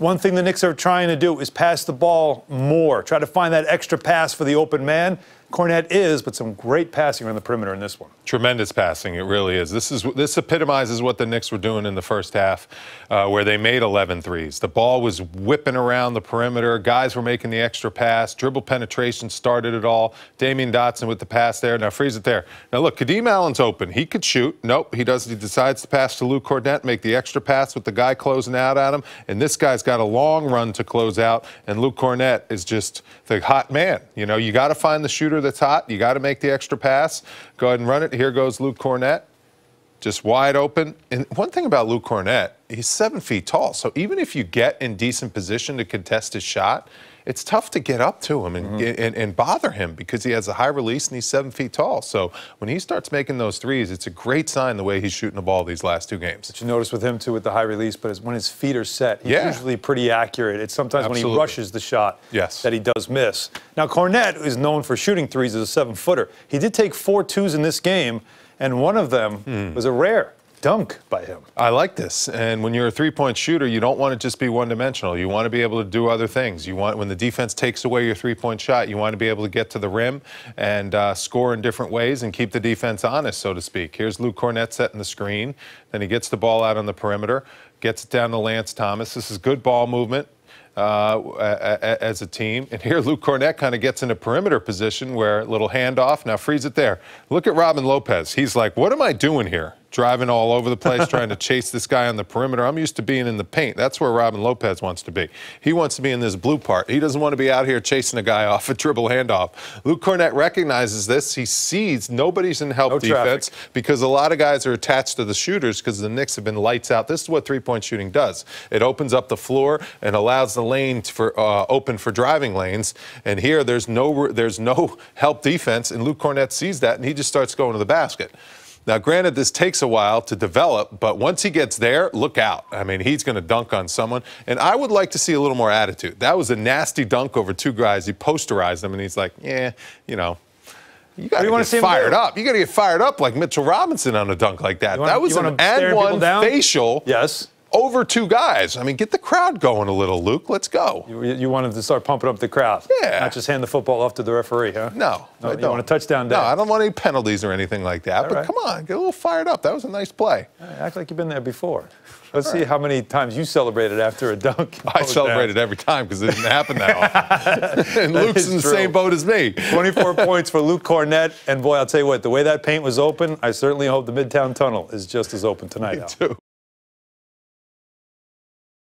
One thing the Knicks are trying to do is pass the ball more, try to find that extra pass for the open man. Kornet is, but some great passing around the perimeter in this one. Tremendous passing, it really is. This epitomizes what the Knicks were doing in the first half, where they made 11 threes. The ball was whipping around the perimeter. Guys were making the extra pass. Dribble penetration started it all. Damian Dotson with the pass there. Now freeze it there. Now look, Kadeem Allen's open. He could shoot. Nope, he doesn't. He decides to pass to Luke Kornet, make the extra pass with the guy closing out at him. And this guy's got a long run to close out. And Luke Kornet is just the hot man. You know, you got to find the shooter that's hot. You got to make the extra pass. Go ahead and run it. Here goes Luke Kornet, just wide open. And one thing about Luke Kornet, he's 7 feet tall. So even if you get in decent position to contest his shot, it's tough to get up to him and bother him because he has a high release and he's 7 feet tall. So when he starts making those threes, it's a great sign the way he's shooting the ball these last 2 games. But you notice with him, too, with the high release, but when his feet are set, he's usually pretty accurate. It's sometimes when he rushes the shot that he does miss. Now, Kornet is known for shooting threes as a 7-footer. He did take 4 twos in this game, and one of them was a rare dunk by him. I like this. And when you're a three-point shooter, you don't want to just be one-dimensional. You want to be able to do other things. You want, when the defense takes away your three-point shot, you want to be able to get to the rim and score in different ways and keep the defense honest, so to speak. Here's Luke Kornet setting the screen. Then he gets the ball out on the perimeter, gets it down to Lance Thomas. This is good ball movement as a team. And here Luke Kornet kind of gets in a perimeter position where a little handoff. Now freeze it there. Look at Robin Lopez. He's like, what am I doing here? Driving all over the place, trying to chase this guy on the perimeter. I'm used to being in the paint. That's where Robin Lopez wants to be. He wants to be in this blue part. He doesn't want to be out here chasing a guy off a dribble handoff. Luke Kornet recognizes this. He sees nobody's in help defense because a lot of guys are attached to the shooters because the Knicks have been lights out. This is what three-point shooting does. It opens up the floor and allows the lane for open for driving lanes. And here there's no help defense, and Luke Kornet sees that, and he just starts going to the basket. Now, granted, this takes a while to develop, but once he gets there, look out. I mean, he's going to dunk on someone. And I would like to see a little more attitude. That was a nasty dunk over 2 guys. He posterized them, and he's like, yeah, you know, you got to get fired up. You got to get fired up like Mitchell Robinson on a dunk like that. That was an and-one facial. Yes. Over 2 guys. I mean, get the crowd going a little, Luke. Let's go. You wanted to start pumping up the crowd. Yeah. Not just hand the football off to the referee, huh? No. You want a touchdown day. No, I don't want any penalties or anything like that. But come on, get a little fired up. That was a nice play. Act like you've been there before. Let's see how many times you celebrated after a dunk. I celebrated every time because it didn't happen that often. And Luke's in the same boat as me. 24 points for Luke Kornet. And, boy, I'll tell you what, the way that paint was open, I certainly hope the Midtown Tunnel is just as open tonight. Me too.